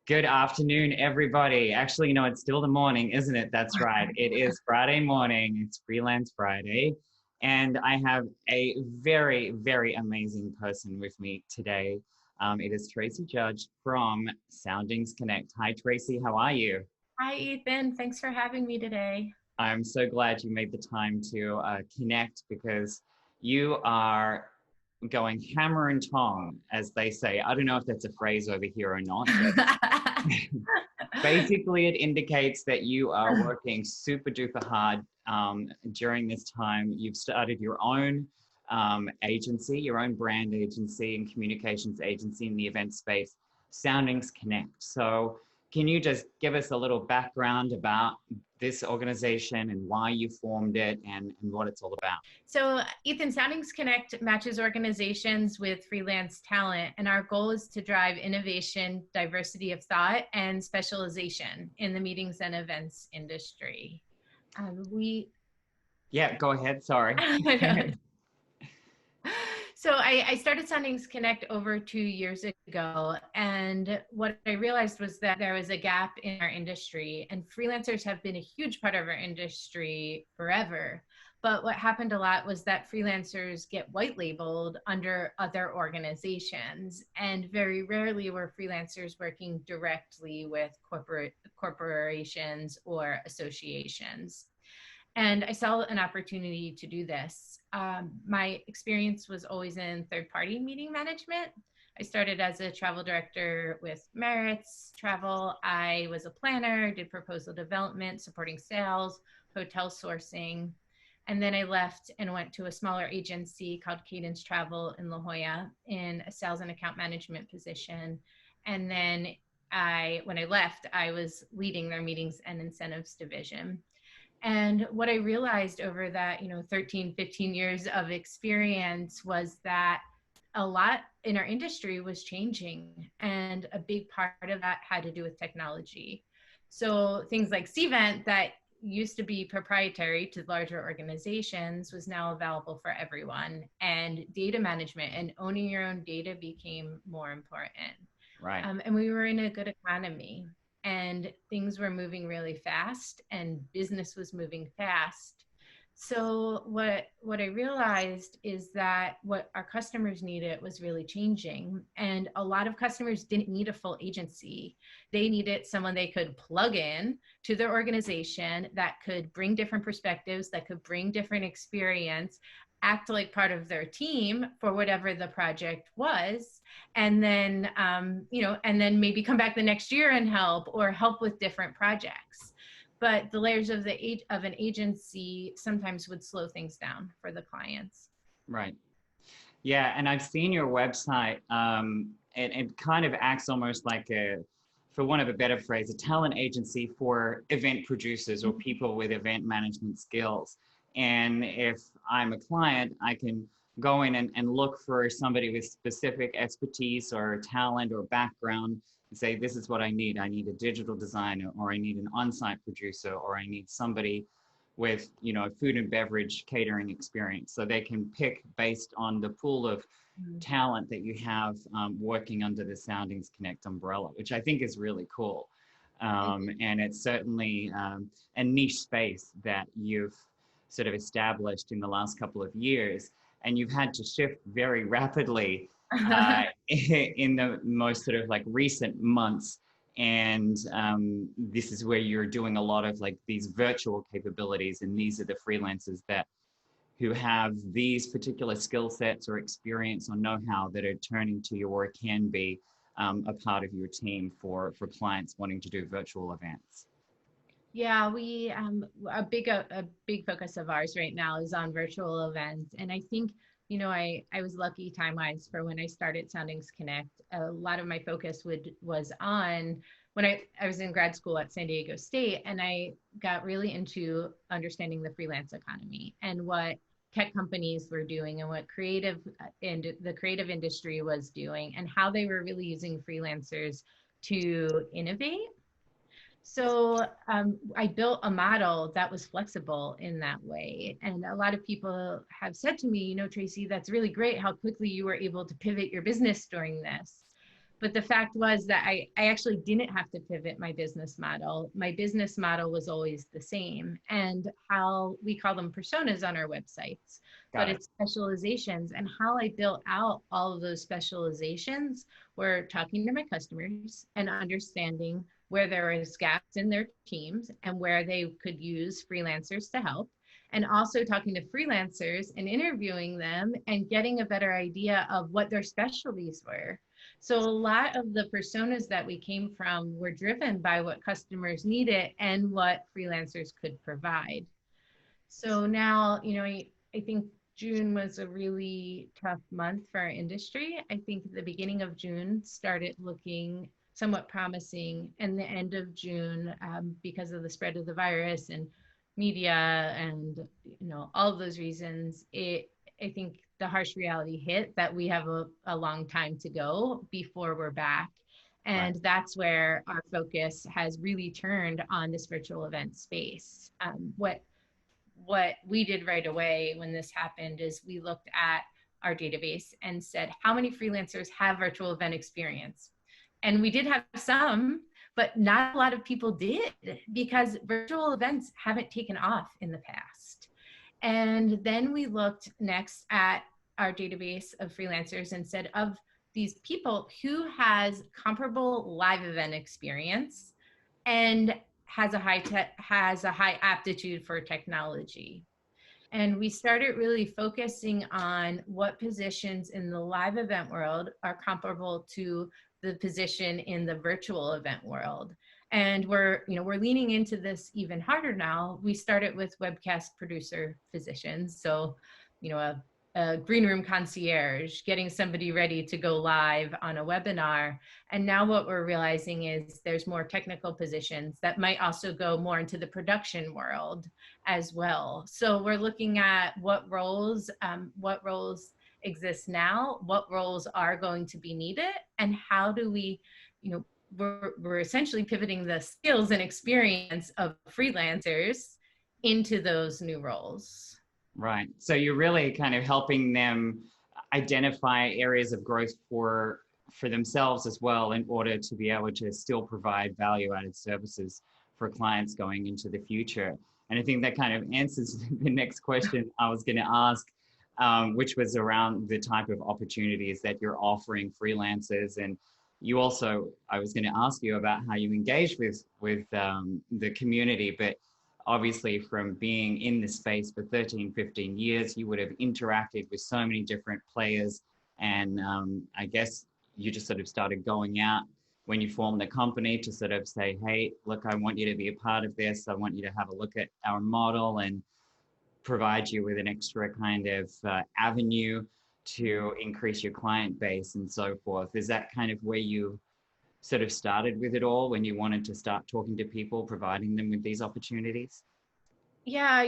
Good afternoon, everybody. Actually, it's still the morning, isn't it? That's right. It is Friday morning. It's Freelance Friday. And I have a very, very amazing person with me today. It is Tracy Judge from Soundings Connect. Hi, Tracy. How are you? Hi, Ethan. Thanks for having me today. I'm so glad you made the time to connect because you are going hammer and tong, as they say. I don't know if that's a phrase over here or not, but basically, it indicates that you are working super duper hard during this time. You've started your own agency, your own brand agency and communications agency in the event space, Soundings Connect. So, can you just give us a little background about this organization and why you formed it and what it's all about? So, Ethan, Soundings Connect matches organizations with freelance talent, and our goal is to drive innovation, diversity of thought, and specialization in the meetings and events industry. We Yeah, go ahead. Sorry. So I started Soundings Connect over 2 years ago, and what I realized was that there was a gap in our industry, and freelancers have been a huge part of our industry forever. But what happened a lot was that freelancers get white labeled under other organizations, and very rarely were freelancers working directly with corporations or associations. And I saw an opportunity to do this. My experience was always in third-party meeting management. I started as a travel director with Merritt's Travel. I was a planner, did proposal development, supporting sales, hotel sourcing. And then I left and went to a smaller agency called Cadence Travel in La Jolla in a sales and account management position. And then when I left, I was leading their meetings and incentives division. And what I realized over that, 13, 15 years of experience was that a lot in our industry was changing. And a big part of that had to do with technology. So things like Cvent that used to be proprietary to larger organizations was now available for everyone. And data management and owning your own data became more important. Right. And we were in a good economy, and things were moving really fast, and business was moving fast. So what I realized is that what our customers needed was really changing, and a lot of customers didn't need a full agency. They needed someone they could plug in to their organization that could bring different perspectives, that could bring different experience, act like part of their team for whatever the project was, and then and then maybe come back the next year and help, or help with different projects. But the layers of an agency sometimes would slow things down for the clients. Right. Yeah, and I've seen your website. It kind of acts almost like for want of a better phrase, a talent agency for event producers or people with event management skills. And if I'm a client, I can go in and look for somebody with specific expertise or talent or background and say, this is what I need. I need a digital designer, or I need an on-site producer, or I need somebody with food and beverage catering experience. So they can pick based on the pool of talent that you have working under the Soundings Connect umbrella, which I think is really cool. And it's certainly a niche space that you've sort of established in the last couple of years, and you've had to shift very rapidly in the most sort of like recent months. And this is where you're doing a lot of like these virtual capabilities, and these are the freelancers who have these particular skill sets or experience or know-how that are turning to you or can be a part of your team for clients wanting to do virtual events. Yeah, we a big focus of ours right now is on virtual events, and I think I was lucky time-wise for when I started Soundings Connect. A lot of my focus was on when I was in grad school at San Diego State, and I got really into understanding the freelance economy and what tech companies were doing and what the creative industry was doing, and how they were really using freelancers to innovate. So I built a model that was flexible in that way. And a lot of people have said to me, Tracy, that's really great how quickly you were able to pivot your business during this. But the fact was that I actually didn't have to pivot my business model. My business model was always the same. And how we call them personas on our websites, but Got it. it's specializations. And how I built out all of those specializations were talking to my customers and understanding where there is gaps in their teams and where they could use freelancers to help. And also talking to freelancers and interviewing them and getting a better idea of what their specialties were. So a lot of the personas that we came from were driven by what customers needed and what freelancers could provide. So now, I think June was a really tough month for our industry. I think the beginning of June started looking somewhat promising, and the end of June, because of the spread of the virus and media and all of those reasons, I think the harsh reality hit that we have a long time to go before we're back. Right. And that's where our focus has really turned on this virtual event space. What we did right away when this happened is we looked at our database and said, how many freelancers have virtual event experience? And we did have some, but not a lot of people did, because virtual events haven't taken off in the past. And then we looked next at our database of freelancers and said, of these people, who has comparable live event experience and has a high aptitude for technology. And we started really focusing on what positions in the live event world are comparable to the position in the virtual event world. And we're leaning into this even harder now. We started with webcast producer positions. So, a green room concierge, getting somebody ready to go live on a webinar. And now what we're realizing is there's more technical positions that might also go more into the production world as well. So we're looking at what roles exist now, what roles are going to be needed, and how do we, we're essentially pivoting the skills and experience of freelancers into those new roles. Right. So you're really kind of helping them identify areas of growth for themselves as well, in order to be able to still provide value-added services for clients going into the future. And I think that kind of answers the next question I was going to ask, which was around the type of opportunities that you're offering freelancers. And you also, I was going to ask you about how you engage with the community, but obviously from being in the space for 13, 15 years, you would have interacted with so many different players. And I guess you just sort of started going out when you formed the company to sort of say, hey, look, I want you to be a part of this. I want you to have a look at our model and provide you with an extra kind of avenue to increase your client base and so forth. Is that kind of where you sort of started with it all, when you wanted to start talking to people, providing them with these opportunities? Yeah,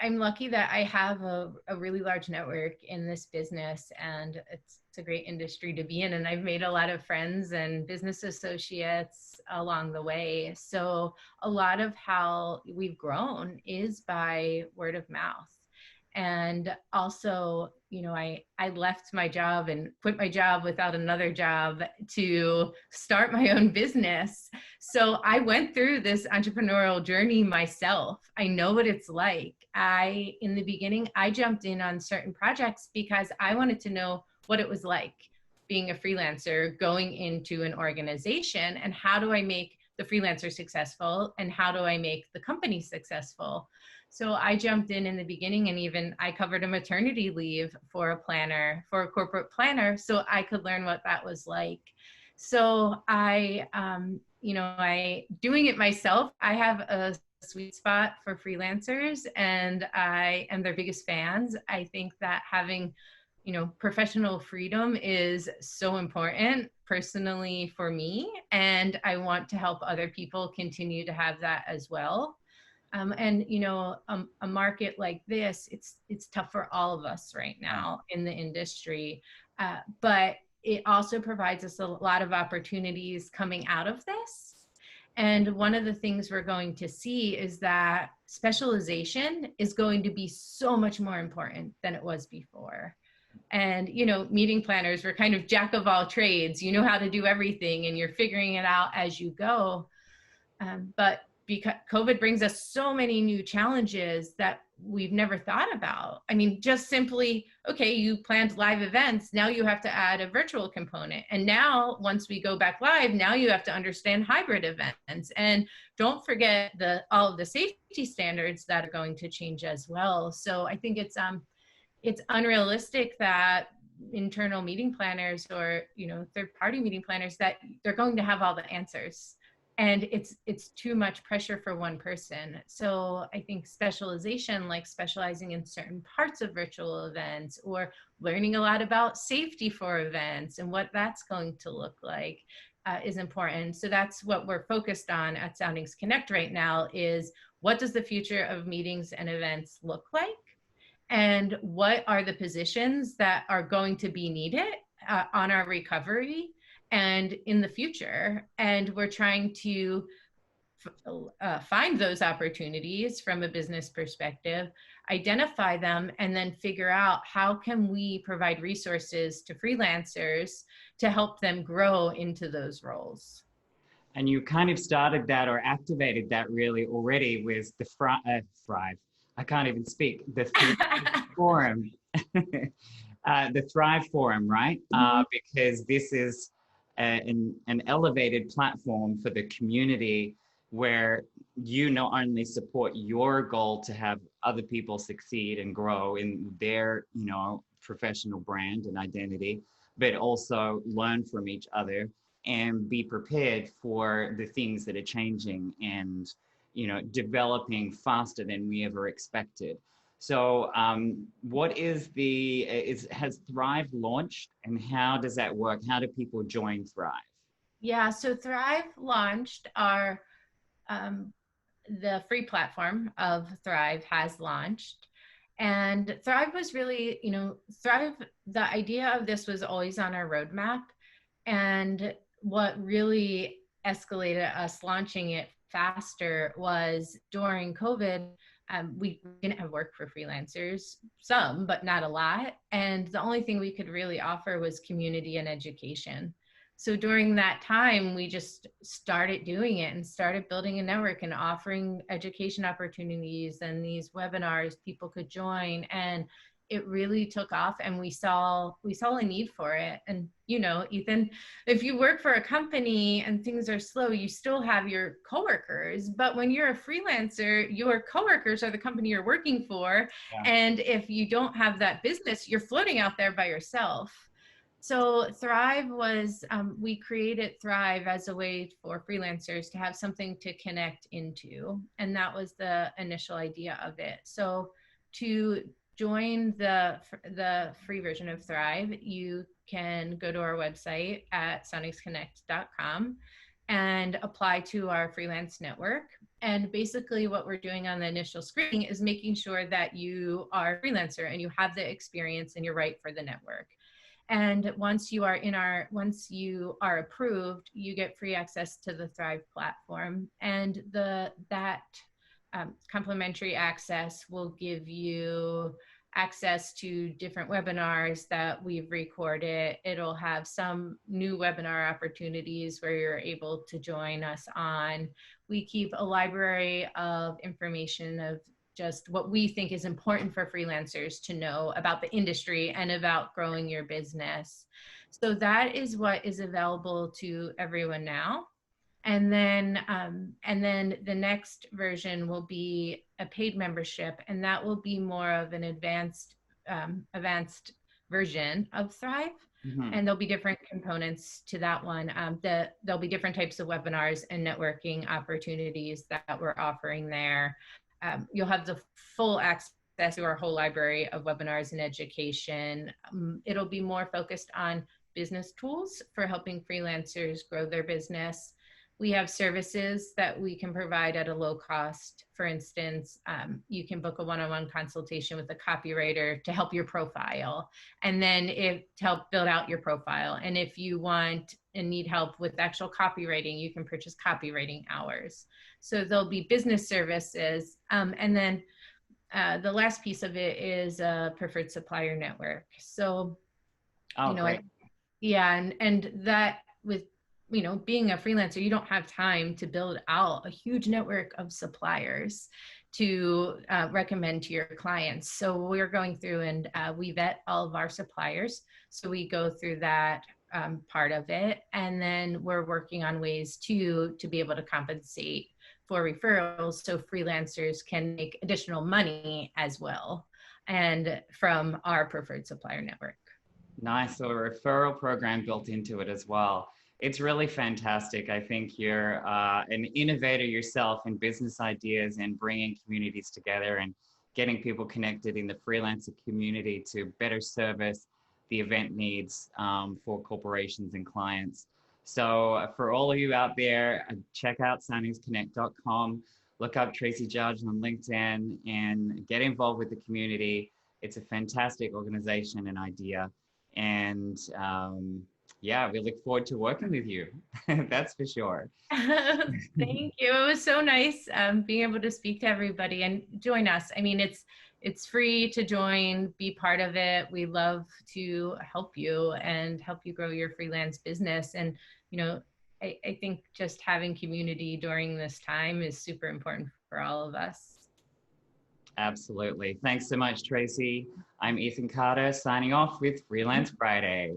I'm lucky that I have a really large network in this business, and it's a great industry to be in. And I've made a lot of friends and business associates along the way. So a lot of how we've grown is by word of mouth. And also, I left my job and quit my job without another job to start my own business. So I went through this entrepreneurial journey myself. I know what it's like. In the beginning, I jumped in on certain projects because I wanted to know what it was like being a freelancer, going into an organization, and how do I make the freelancer successful and how do I make the company successful? So I jumped in the beginning, and even I covered a maternity leave for a corporate planner, so I could learn what that was like. So I doing it myself, I have a sweet spot for freelancers, and I am their biggest fans. I think that having, professional freedom is so important personally for me, and I want to help other people continue to have that as well. And a market like this, it's tough for all of us right now in the industry, but it also provides us a lot of opportunities coming out of this. And one of the things we're going to see is that specialization is going to be so much more important than it was before. And, you know, meeting planners were kind of jack of all trades. You know how to do everything and you're figuring it out as you go. But because COVID brings us so many new challenges that we've never thought about. I mean, just simply, okay, you planned live events, now you have to add a virtual component. And now, once we go back live, now you have to understand hybrid events. And don't forget all of the safety standards that are going to change as well. So I think it's unrealistic that internal meeting planners or, you know, third-party meeting planners, that they're going to have all the answers, and it's too much pressure for one person. So I think specialization, like specializing in certain parts of virtual events, or learning a lot about safety for events and what that's going to look like, is important. So that's what we're focused on at Soundings Connect right now, is what does the future of meetings and events look like? And what are the positions that are going to be needed on our recovery and in the future? And we're trying to find those opportunities from a business perspective, identify them, and then figure out how can we provide resources to freelancers to help them grow into those roles. And you kind of started that or activated that really already with the Thrive. I can't even speak. The Thrive Forum. The Thrive Forum, right? Because this is an elevated platform for the community where you not only support your goal to have other people succeed and grow in their, you know, professional brand and identity, but also learn from each other and be prepared for the things that are changing and, you know, developing faster than we ever expected. So what is has Thrive launched, and how does that work? How do people join Thrive? Yeah, so Thrive launched the free platform of Thrive has launched. And Thrive was really, you know, the idea of this was always on our roadmap. And what really escalated us launching it faster was during COVID. We didn't have work for freelancers, some, but not a lot. And the only thing we could really offer was community and education. So during that time, we just started doing it and started building a network and offering education opportunities and these webinars people could join. And it really took off, and we saw a need for it. And, you know, Ethan, if you work for a company and things are slow, you still have your coworkers. But when you're a freelancer, your coworkers are the company you're working for. Yeah. And if you don't have that business, you're floating out there by yourself. So Thrive was, we created Thrive as a way for freelancers to have something to connect into. And that was the initial idea of it. So to join the free version of Thrive, you can go to our website at soundingsconnect.com and apply to our freelance network. And basically what we're doing on the initial screening is making sure that you are a freelancer and you have the experience and you're right for the network. And once you are approved, you get free access to the Thrive platform. And that complimentary access will give you access to different webinars that we've recorded. It'll have some new webinar opportunities where you're able to join us on. We keep a library of information of just what we think is important for freelancers to know about the industry and about growing your business. So that is what is available to everyone now. And then the next version will be a paid membership, and that will be more of an advanced version of Thrive. Mm-hmm. And there'll be different components to that one. There'll be different types of webinars and networking opportunities that we're offering there. You'll have the full access to our whole library of webinars and education. It'll be more focused on business tools for helping freelancers grow their business. We have services that we can provide at a low cost. For instance, you can book a one-on-one consultation with a copywriter to help your profile, and then to help build out your profile. And if you want and need help with actual copywriting, you can purchase copywriting hours. So there'll be business services. And then the last piece of it is a preferred supplier network. So, Oh, great. yeah, and that with being a freelancer, you don't have time to build out a huge network of suppliers to recommend to your clients. So we're going through and we vet all of our suppliers. So we go through that part of it, and then we're working on ways to be able to compensate for referrals so freelancers can make additional money as well, and from our preferred supplier network. Nice. So a referral program built into it as well. It's really fantastic. I think you're an innovator yourself in business ideas and bringing communities together and getting people connected in the freelancer community to better service the event needs for corporations and clients. So for all of you out there, check out signingsconnect.com, look up Tracy Judge on LinkedIn and get involved with the community. It's a fantastic organization and idea. And yeah, we look forward to working with you. That's for sure. Thank you. It was so nice being able to speak to everybody and join us. I mean, it's free to join, be part of it. We love to help you and help you grow your freelance business. And, I think just having community during this time is super important for all of us. Absolutely. Thanks so much, Tracy. I'm Ethan Carter signing off with Freelance Friday.